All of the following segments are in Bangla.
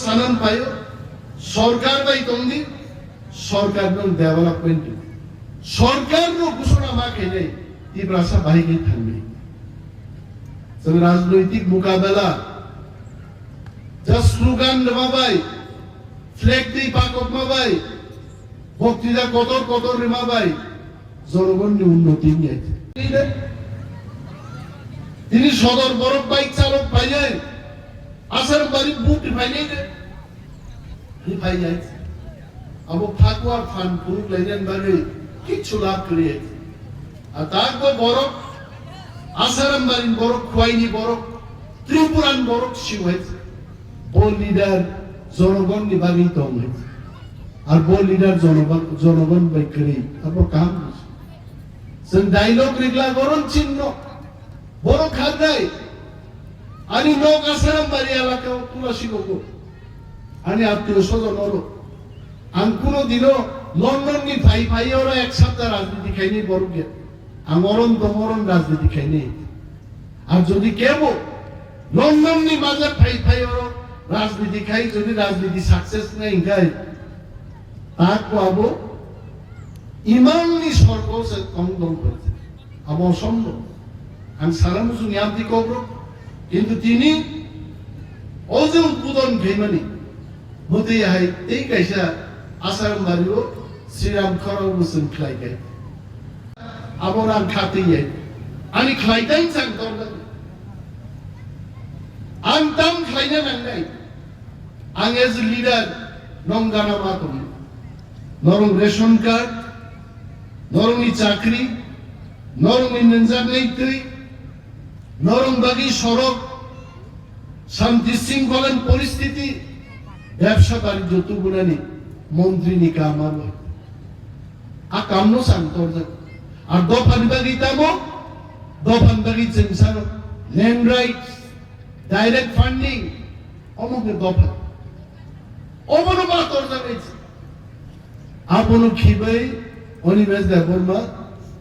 সানান পাইও সরকার বাই তন্দি সরকার নং ডেভেলপমেন্ট সরকার নো ঘোষণা মা খেলে তীব্রাসা বাহিনী থাকবে রাজনৈতিক মোকাবেলা যা স্লোগান মাবাই ফ্লেগ দিয়ে পাকক মাবাই বক্তৃতা কতর কতর মাবাই জনগণের উন্নতি নিয়ে তিনি সদর বরফ বাইক চালক পাই যায় আসার বাড়ি বুট পাই নাই পাই যায় আবো ফাকুয়ার ফান পুরুক লাইনেন বাড়ি কিচ্ছু লাভ করিয়ে আর তারপর বরফ আসারাম বাড়ির বরফ খোয়াইনি বরফ ত্রিপুরান বরফ শিব হয়েছে বল লিডার জনগণ নিবাগিত হয়েছে আর বল লিডার জনগণ বাইকারি তারপর কাম जों डायलग रेगला गरम चिन्ह बर' खारनाय आनी नग आसाराम बारि एलाकायाव तुलासी गगो आनी आत्मीय स्वजन आं कोनो दिनो लंडननि भाई भाइयावरा एक सप्ताह राजनीति खायनि बर' गैया आं अरन दमरन राजनीति खायनि आर जदि केबो लंडननि माजे भाई भाइयावरा राजनीति खाय जदि राजनीति सक्सेस नाय इंगाय ताको आबो ইমাননি সর্বসে কংদন করেছে আমার সম্ভব আমি সালাম শুনি আপনি কবর কিন্তু তিনি অজে উদ্বোধন ভেমানি হতে হাই এই কাইসা আসারাম বাড়িও শ্রীরাম খরাও মুসলিম খাই গাই আমার আন খাতে যাই আমি খাইতাই চান দরকার আন তাম খাইনা নাঙ্গাই আং এজ লিডার নঙ্গানা মাতম নরম রেশন কার্ড নরমি চাকরি নরমি নেনজারনেই তুই নরম বাগি সড়ক শান্তি শৃঙ্খলার পরিস্থিতি ব্যবসা বাণিজ্য তুগুনানি মন্ত্রী নিকা আমার আ কামনো সান্তর আর দফান বাগি তামো দফান বাগি চেনসার ল্যান্ড রাইটস ডাইরেক্ট ফান্ডিং অমুকে দফা অমনো বাতর জানাইছে আপনো খিবাই অনিমেষ দেববর্মা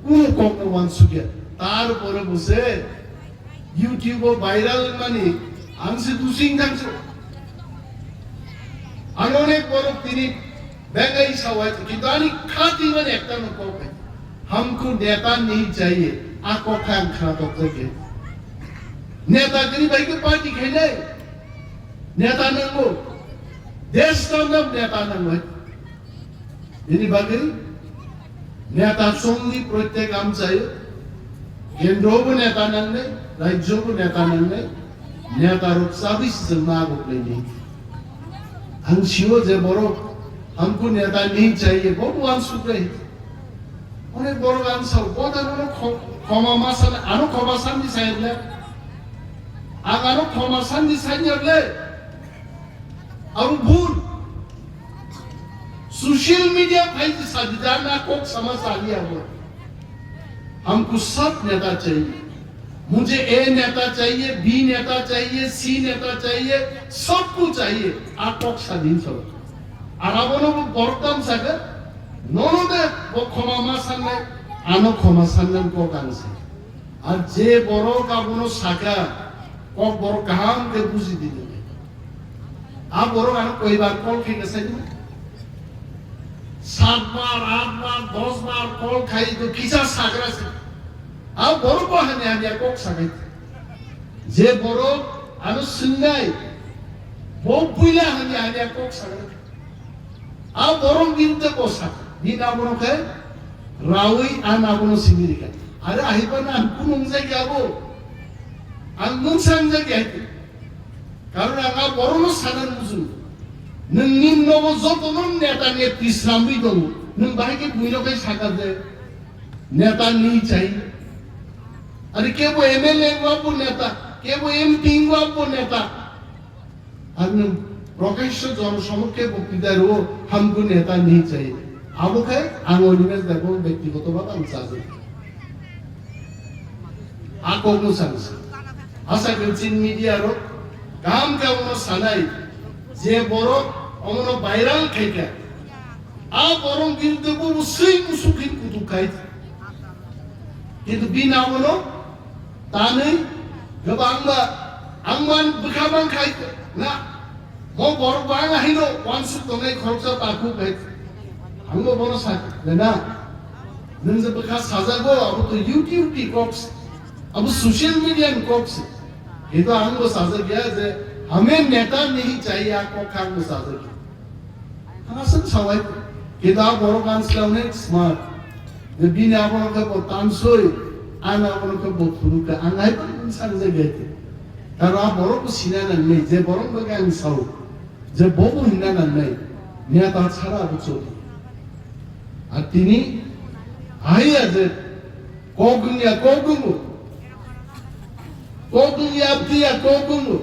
কোন কম ওয়ানসুকে তারপরে বসে ইউটিউবে ভাইরাল মানে আংশে দুসিং থাকছে আর অনেক বড় তিনি বেঙ্গাই সাওয়াইছে কিন্তু আমি খাতি মানে একটা না কবে हमको नेता नहीं चाहिए आको खान खा तो के नेतागिरी भाई को पार्टी खेले नेता नंगो देश तंगम नेता नंगो ini bagi नेता संगी प्रत्येक आमचाय केंद्रबो नेता नांगले राज्यबो नेता नांगले नेता रुपसाबिस जमा गोप्लेनि आं शिव जे बरो हमको नेता नहीं चाहिए बहुत वांसुत्रे अनेक बरो आंसाव बदानो खमा मासान आनो खमा सानदि सायले आगानो खमा सानदि सायले आरो भूल सोशल मीडिया फाइल साजिदाना को समझ आ लिया वो हमको सब नेता चाहिए मुझे ए नेता चाहिए बी नेता चाहिए सी नेता चाहिए सबको चाहिए आपको स्वाधीन सब आराबनो वो बर्तम सागर नोनो दे वो खमामा सान्ने आनो खमा सान्नन को कांसे और जे बरो का बोनो साका को बरो काम के बुझी दी दे आप बरो आनो कोई बार कॉल के कैसे 7 বার 8 বার 10 বার কল খাই তো কিসা সাগরাছে আ বড় বহানে আমি কক সাগাই যে বড় আনো সিংগাই বউ বুইলা আমি কক সাগাই আ বড় বিনতে কোসা বিনা বড় খাই রাউই আনা বড় সিমিরিকা আরে আহিবানা কোন জায়গা যাবো আঙ্গুন সাংজা গাইতে কারণ আগা বড় সানান বুঝু नोंनि न'आव जतन नेता नेत्री स्रामबि दं नों बाहायके बुइनोखाय सागादे नेता नहीं चाहिए अरे केबो एमएलए वाबो नेता केबो एमपी वाबो नेता আর নों প্রকাশ্য জনসমক্ষে বক্তৃতায় রো हमको नेता नहीं चाहिए আবকে আং অনিমেষ দেখো ব্যক্তিগতভাবে আমি চাই আকো সানস আশা করছি মিডিয়ারও কাম কামনো সানাই যে বড় অমন ভাইরাল খাইকা আ বরং কিন্তু বহু সুই মুসুখিন কুতু খাই কিন্তু বিনা বলো তা নেই গোবাংবা আংমান বুখাবাং খাইতে না mo bor bang ahino once tongai khorcha taku bai angbo bono sak lena nung je baka sajago abu to YouTube ti cops abu social media cops ये तो हमको साझा किया है हमें नेता नहीं चाहिए आपको खान को साझा किया हाँ सब सवाल ये तो आप बड़ों कांस लाउने स्मार्ट जब भी ने आपनों का बहुत तांसोई आना आपनों का बहुत फुरू का आंगाई पर इंसान जे गए थे तारो आप बड़ों को सीना नहीं जे बड़ों को क्या इंसाओ जे बोबो हिंदा नहीं नेता छाड़ा अब चोरी आतिनी आई आज कोगुंगु Kogung ya abdiya kogung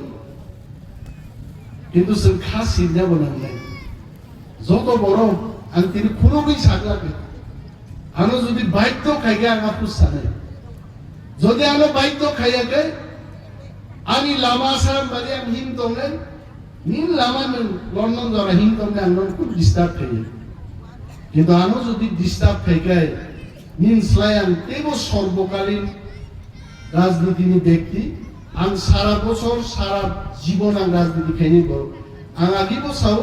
কিন্তু जों खासि नाबोनांलाय যত বড় आं তিনি खुनुबो सागलाबे आनो जुदि बाध्य खायगे आं आपु सानै যদি आनो बाध्य खायाखै आंनि लामा साराम बादि आं हिम दंनै निन लामा नों लन्डन जरा हिम दंनै आं नोंखौ डिस्टार्ब खायो কিন্তু आनो जुदि डिस्टार्ब खायगै निन स्लाय आं तेबो सर्वकालीन राजनीतिनि व्यक्ति आं सारा बছর सारा जीवन आं राजनीति खायनि बर आं आगि बसाव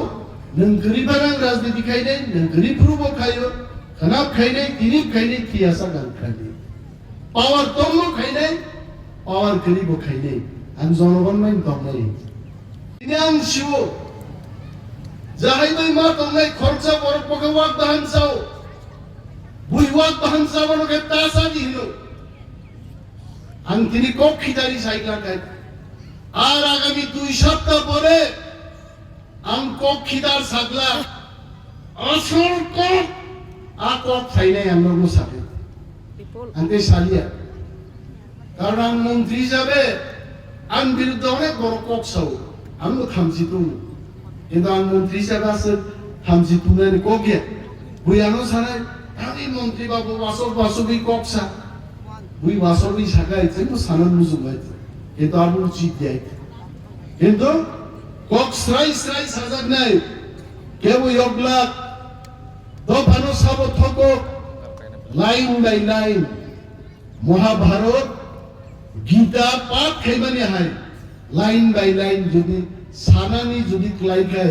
नों गरीबां राजनीति खायनै नों गरीबफोरबो खायो खनाब खायनै दिनि खायनै थियासा गान खायनै पावार दंनो खायनै पावार गरीबो खायनै आं जनगण माइन दंनै दिनै आं सिउ जाहायबै मा दंनै खरचा बर पगवाक बाहानसाव बुइवाक बाहानसावनो के तासा दिनो आं তিনি কক্ষিদারি সাইক্লাকাই আর আগামী 2 সপ্তাহ পরে আং কক্ষিদার সাগলা আসল কক আ কক ফাইনাই আমরা মুসাফে আন্তে সালিয়া কারণ আং মন্ত্রী যাবে আং বিরুদ্ধে অনেক বড় কক সাও আংও থামছি তুমি কিন্তু আং মন্ত্রী যাবে আছে থামছি তুমি ককে বুয়ানো সানাই আমি মন্ত্রী বাবু বাসবি কক সা बुई वासोबी शाखा इतने तो सानन मुझे ये तो आप लोग चीत जाए किंतु कॉक स्राई साजक नहीं क्या वो योगला दो पानो साबो थोको line by line Mahabharata Gita पाठ खेमने है लाइन बाय लाइन जुदी सानानी जुदी क्लाई का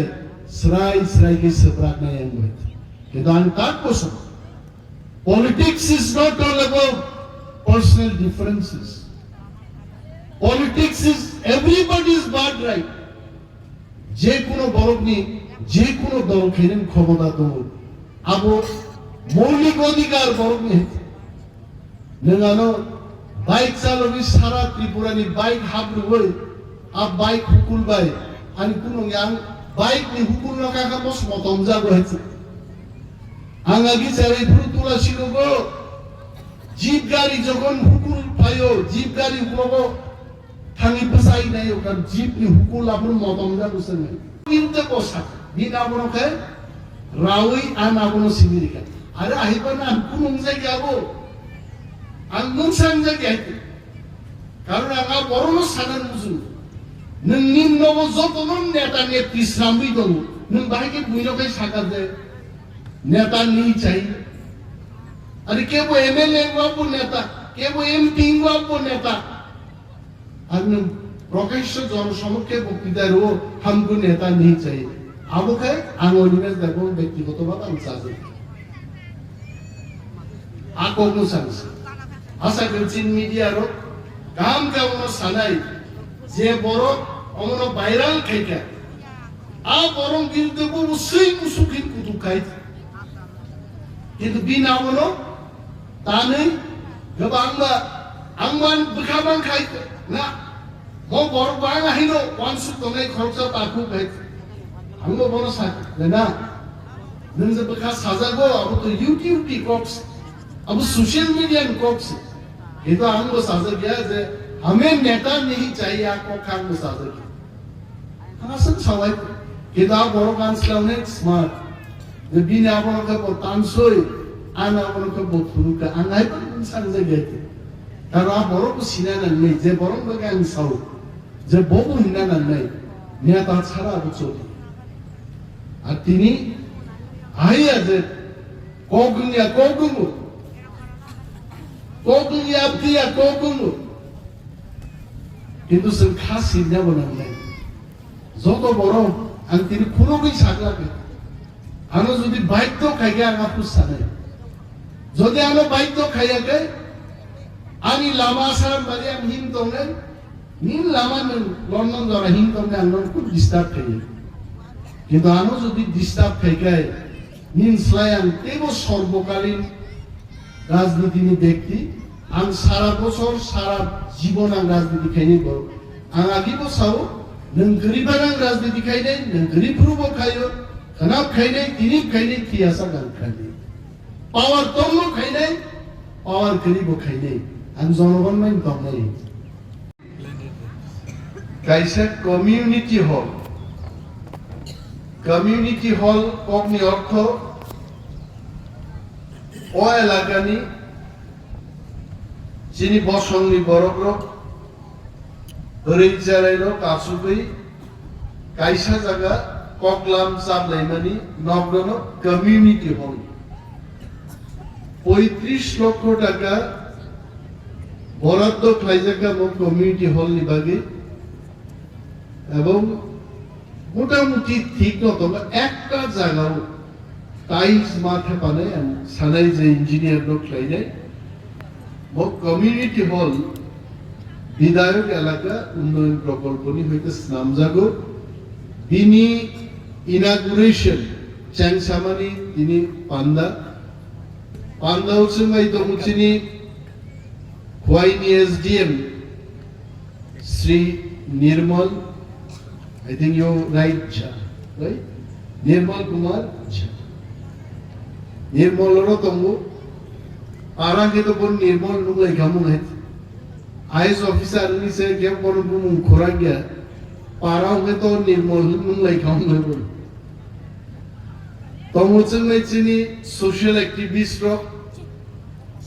स्राई के सपरात नहीं है किंतु अंतर कोसम politics is not all about personal differences. Politics is everybody's birthright. যে কোনো বরগ্নি যে কোনো দল খেলেন ক্ষমতা তো আবো মৌলিক অধিকার বরগ্নি নঙ্গানো বাইক চালবি সারা ত্রিপুরানি বাইক হাবরু হই আব বাইক হুকুল বাই আনি কোনো ইয়াং বাইক নি হুকুল লাগাকা বস মতম যাবো হচ্ছে আঙ্গাগি চাই ফুল তুলা শিরগো जीप गाड़ी जगन हुकुल पायो जीप गाड़ी हुकुलो थांगी पसाई नहीं होगा जीप नि हुकुल अपन मदम जा गुसने बिनते कोसा बिन आपनो के रावई आन आपनो सिमिरिका अरे आहिबना कुनुं जे गाबो आं नुं सांजे गाइते कारण आंगा बरनो सानान मुजु नोंनि नबो जतन नेता नेत्रि स्रामबि दं नों बाहायके बुइनोके सागा जे नेता नि चाहिए अरे क्या वो एमएलए वापो नेता क्या वो एमपी वापो नेता अन्य प्रोफेसर जन समक्ष बक्तृतार हो हमको नेता नहीं चाहिए अब क्या आंगोलिमें देखो व्यक्तिगत बात अंसाज़ आको मुसांस आशा करचिन मीडिया रो काम क्या उन्होंने सनाई जे बोरो उन्होंने वायरल किया आप बोरों गिरते को उसी मुसुखिन कुतुकाई किंतु बिना उन्हों ताने जब आंगमान बखाबां खाई ना वो बोर बांग आहिनो वंश तोंगे खरचा ताकू बै आंगो बोनो सा लेना नों जे बखा साजागो अब तो YouTube टी कॉप्स अब सोशल मीडिया कॉप्स ये तो आंगो साजा किया जे हमें नेता नहीं चाहिए आपको खान को साजा किया हाँ सब सवाल ये तो आप बोरो कांस लाउने स्मार्ट जब भी ने आपनों का बहुत तांसोई आना आपनों का बहुत फुरू का आंगाई पर इंसान जे गए थे तारो आप बोरो को सीना नहीं जे बोरो को क्या इंसाओ जे बोबो हिंदा नहीं नेता छाड़ा अब चोरी आतिनी आई आज कोगुंगु abdiya kogungu কিন্তু जों खासि नाबोनांलाय যত বড় ang tinikunoy saglag ano যদি বাধ্য খাইগে আমাকে সানে যদি ano বাধ্য খাইয়াকে ani lama saram bari am him tongne nin lama london jara him tongne angnon ku disturb খাইয়ে কিন্তু ano যদি disturb খাইগে nin slayang tebo সর্বকালীন রাজনীতি ni দেখতি ang সারা বছর সারা জীবন ang রাজনীতি খাইনি বড় ang agi বছর nang gariban রাজনীতি খাইনে nang garibrubo খাইও খানাপ খাইনে তিনি খাইনে কিয়াসা গান খাইনে পাওয়ার তমো খাইনে পাওয়ার গরিব খাইনে ang জনগণ মাইন তমনে কাইসা কমিউনিটি হল কমনি অর্থ ও এলাকানি যিনি বসংনি বড়গ্রহ হরিচারাইলো কাসুবই কাইসা জায়গা ককলাম চাপলাইমানি নগরন কমিউনিটি হল 35 লক্ষ টাকা বরাদ্দ খাইজাকা কমিউনিটি হল নিবাগে এবং মোটামুটি ঠিক মতো একটা জায়গাও টাইলস মাঠে পানে সানাই যে ইঞ্জিনিয়ার লোক খাইনে কমিউনিটি হল বিধায়ক এলাকা উন্নয়ন প্রকল্প নি হইতে নামজাগো তিনি ইনাগুরেশন চ্যাংসামানি তিনি পান্দা উৎসঙ্গাই দমুচিনি খোয়াইনি SDM Shri Nirmal I think you right Jha, right? Nirmal Kumar Jha. Nirmal oro tongo para ke to bon nirmal nungai gamun hai. IS officer ni se ke bon bum khora gya para ke to nirmal nungai gamun hai bon. Tongo chungai chini social activist ro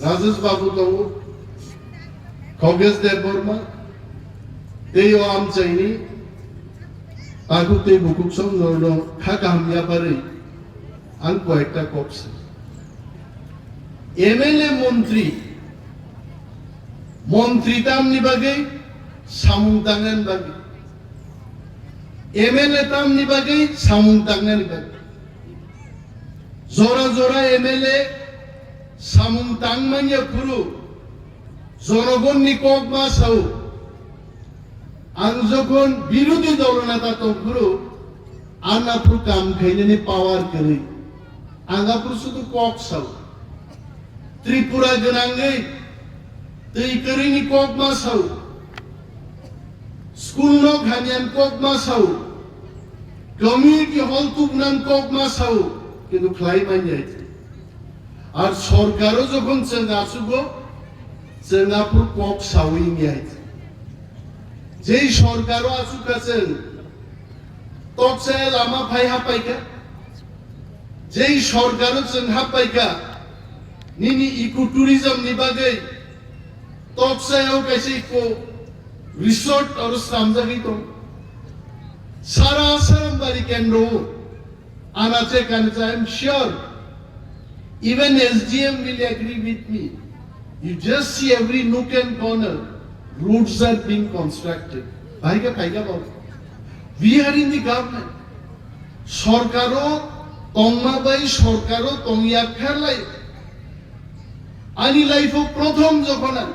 Rajesh Babu tongo Khogez Dev Burma Teo am chaini Agute bukuk song no khakam pare ang কয়েকটা কপছে এমএলএ মন্ত্রী তাম নিবাগে সামুংতাঙ্গান বাগে এমএলএ তাম নিবাগে সামুংতাঙ্গান বাগে জোরা এমএলএ সামুংতাংমানিয়া পুরো জনগণ নিকক মাসাও ang যখন বিরোধী দলনেতা তখরু আনাপুর কাম খাইনে পাওয়ার করি আঙ্গাপুর শুধু কক সাউ ত্রিপুরা গনাঙ্গে তৈ করিনি কক মা সাউ স্কুল ন খানিয়ান কক মা সাউ কমিউনিটি হল তুগনান কক মা সাউ কিন্তু খাই মান যাইছে আর সরকারও যখন চেঙ্গাছুগো চেঙ্গাপুর কক সাউই নিয়াইছে যেই সরকারও আসুক আছেন তকসে লামা ভাই হাপাইকা যেই সরকারও চেন হাপাইকা নিনি ইকো ট্যুরিজম নিবাগে তকসেও কাছে ইকো রিসোর্ট আর সামজাগি তো সারা আসাম বাড়ি কেন্দ্র আনাচে কানচে I am sure even SDM will agree with me you just see every nook and corner roads are being constructed. We are in the government. Sorkaro, Tongma Bai, Sorkaro, Tongya Kharlai. Ani life of Prothom Jokona.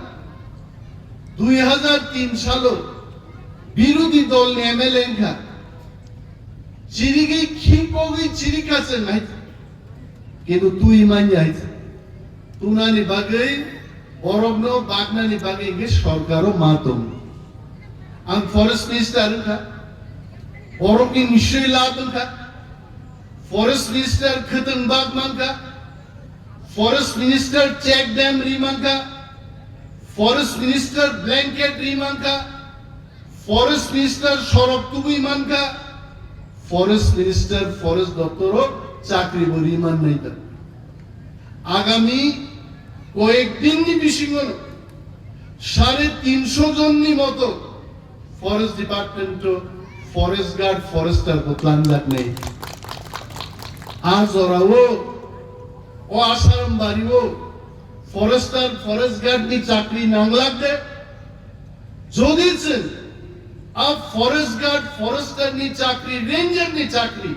2003 সালো বিরোধী দল এমএলএ খা চিরিগে খিপোগি চিরিকাছে নাই কিন্তু তুই মান যাইছে তুনানি বাগৈ Orogno Bagnani Bagenge Sorkaro Matum. And Forest Minister Orogi Nishri Labunka Forest Minister Khatan Bagmanka Forest Minister Check Dam Rimanka Forest Minister Blanket Rimanka Forest Minister Sorok Tubi Manka Forest Minister Forest Doctor Chakri Buriman Naita Agami কয়েকদিন বেশি কোন 350 জননি মতো forest department forest guard forester কো প্ল্যান লাগ নেই আজ ওরাও ও আসাম বাড়িও ফরেস্টার ফরেস্ট গার্ড নি চাকরি নাং লাগবে যদি अब फॉरेस्ट गार्ड फॉरेस्टर ની ચાકરી રેન્જર ની ચાકરી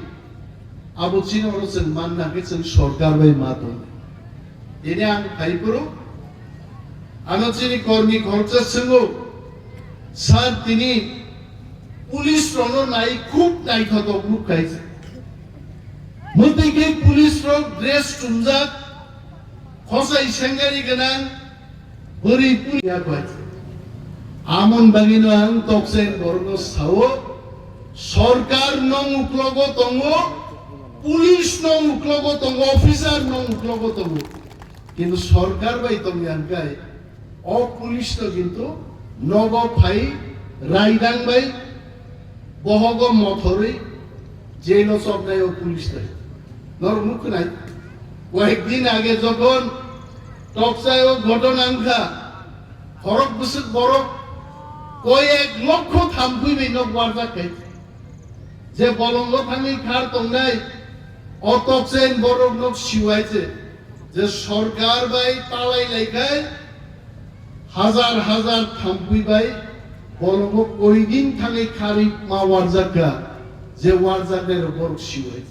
આબો ચીનો રોસન માનના કે સન સરકાર ભાઈ માતો એને આમ ખાઈ કરો আলোচনী কর্মী খরচা সঙ্গ স্যার তিনি পুলিশ রণ নাই খুব নাই খত গ্রুপ খাইছে মধ্যে পুলিশ রক ড্রেস টুমজাক খসাই সেঙ্গারি গনান হরি পুলিয়া কইছে আমন বাগিনো আং তকসেন বর্গ সাও সরকার নং উকলগ তঙ্গ পুলিশ নং উকলগ তঙ্গ অফিসার নং উকলগ তঙ্গ কিন্তু সরকার বাই তঙ্গানকাই অপুলিশ তো কিন্তু নগ ফাই রাইদাং বাই বহগ মথরে জেল সব নাই ও পুলিশ নাই নর মুখ নাই কয়েকদিন আগে যখন টকসায় ও ঘটনাঙ্কা হরক বসে বড় কয়েক লক্ষ থামকুইবে নগ ওয়ার্জা খাই যে বলঙ্গ থামি খার তঙ্গাই অতকসেন বড় নগ শিওয়াইছে যে সরকার বাই তালাই লাইখায় হাজার হাজার থাম্পুই বাই বলঙ্গ কয়দিন থাকি খারি মা ওয়ারজাকা যে ওয়ারজাকের উপর শিওয়াই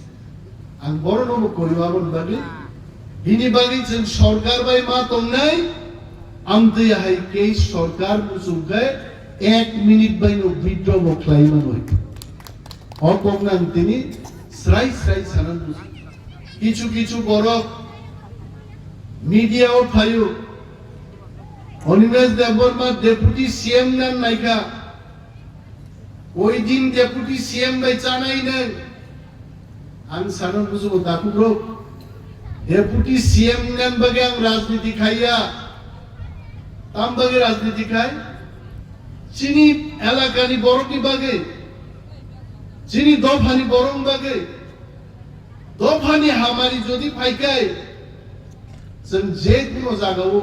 আং বড় নব করিবাবন বাগি বিনি বাগি যেন সরকার বাই মা তংনাই আমতে হাই কেই সরকার মুসুকায় 1 মিনিট বাই নো বিদ্র বখলাই মান হই অকংনাং তিনি স্রাই স্রাই সানান কিছু কিছু বড় মিডিয়াও ফায়ু অনিমেষ দেববর্মা ডেপুটি সিএম নাম নাইকা ওই দিন ডেপুটি সিএম বাই চানাই নেই আং সানন বুঝবো দাকু ব্রো ডেপুটি সিএম নাম বাগে আং রাজনীতি খাইয়া তাম বাগে রাজনীতি খাই চিনি এলাকানি বড়কি বাগে চিনি দফানি বরং বাগে দফানি হামারি যদি ফাইকাই जों जे কোনো জায়গাও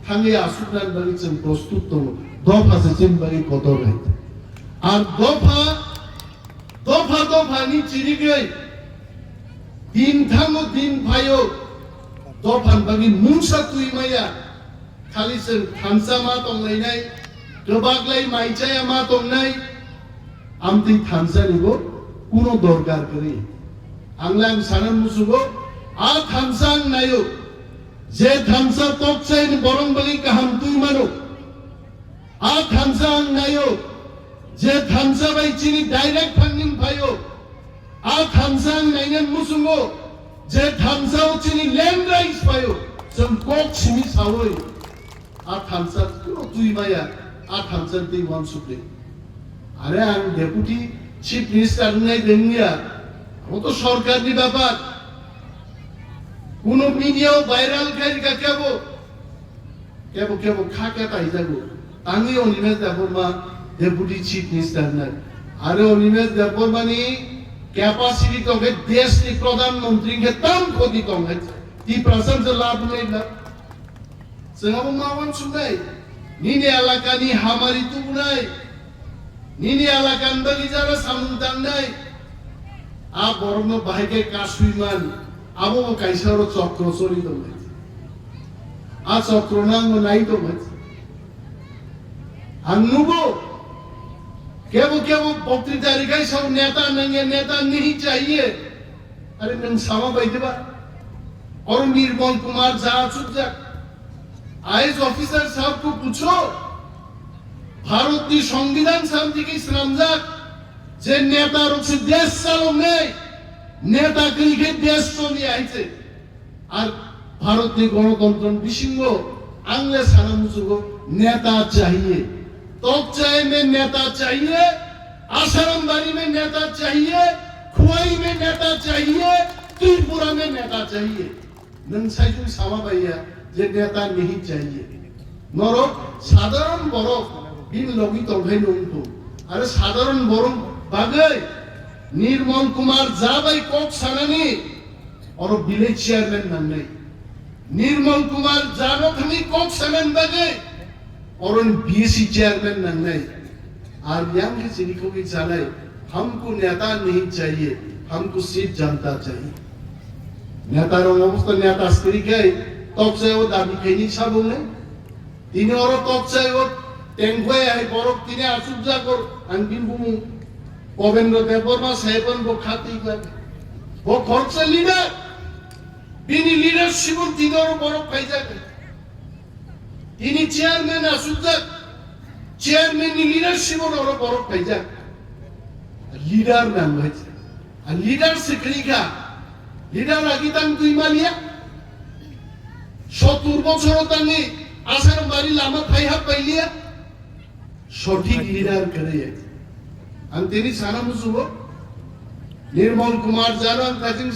থাঙ্গে আসুকনার বাড়ি जों প্রস্তুত তো দফা সেচিম বাড়ি কত গাই আর দফা দফা দফানি চিরিগৈ দিন থাঙ্গো দিন ভাইও দফান বাগি মুংসা তুই মাইয়া খালি जों থানসা মা তংলাইনাই গোবাগলাই মাইচায়া মা তংনাই আমতি থানসা নিবো কোনো দরকার করি আংলাং সানান মুসুগো আ থানসাং নাইও যে থামসা তকসাইন বরং বলি কাহাম তুই মানো আ থামসা আং নাইও যে থামসা বাই চিনি ডাইরেক্ট ফান্ডিং পাইও আ থামসা আং নাইনেন মুসুঙ্গো যে থামসাও চিনি ল্যান্ড রাইটস পাইও जों কক সিমি সাওই আ থামসা তুই মায়া আ থামসা তুই ওয়ান সুপ্রে আরে আং ডেপুটি চিফ মিনিস্টার নাই দেনিয়া ও তো সরকারি ব্যাপার কোনো মিডিয়াও ভাইরাল খাই কেবো কেবো কেবো খাকে তাই যাবো আমি Animesh Debbarma deputy chief minister নাই আরে অনিমেষ দেববর্মানি ক্যাপাসিটি তবে দেশনি প্রধানমন্ত্রীকে তাম ক্ষতি কম হয়েছে তি প্রশংসা লাভ নেই না जोंहाबो मावान सुनाय निनि एलाकानि हामारि तुबनाय निनि एलाकानि बागि जारा सामुं दांनाय आ बरनो बाहायके कासुइमान आबो काइसारो चक्र चली दं आ चक्र नांगो नाय दं आंनुबो केबो केबो बक्तृता रिखाय सब नेता नंगे नेता नहीं चाहिए अरे नों सामा बायदिबा और निर्मल कुमार जा चुपजा आईएएस ऑफिसर साहब को पूछो भारत की संविधान शांति की श्रमजाक जे नेता रक्षे देश चालो नहीं नेता के देश चली आइছে আর भारत की गणतंत्र विशिंग आंग्ले सानामुजुगो नेता चाहिए तोकचाय में नेता चाहिए आसारामबाड़ी में नेता चाहिए खुआई में नेता चाहिए त्रिपुरा में नेता चाहिए नंसाइजु सामा बाइया যে নেতা नहीं चाहिए নরক সাধারণ বড় বিন লগিত ভাই নইতো আরে সাধারণ বড় বাগে নির্মল কুমার যাবাই কক সানানি और विलेज चेयरमैन नन्नै निर्मल कुमार जानो थमी কক सानान बागे और बीएससी चेयरमैन नन्नै আর ইয়াং के सिनिको की चालाय हमको नेता नहीं चाहिए हमको सीट जनता चाहिए नेतार अवस्था नेता स्त्री के তকসায়ও দাবি খেনি সাবুনে তিনি ওর তকসায়ও টেংখোই আহি বরক তিনি আসুজা কর আনবিন বুমু পবেন্দ্র দেববর্মা সাহেবন বো খাতি লাগে বো খরচা লিডার বিনি লিডারশিপ তিনর বরক পাইজাকে তিনি চেয়ারম্যান আসুজা চেয়ারম্যান নি লিডারশিপ ওর বরক পাইজা লিডার নাম হয়েছে আর লিডার শিখলিখা লিডার আগিতাং তুই মালিয়া 70 বছর তানি আসার বাড়ি লামা ফাইহা পাইলিয়া সঠিক লিডার করে আর তিনি সারা মুসুব নির্মল কুমার জানান কাজিন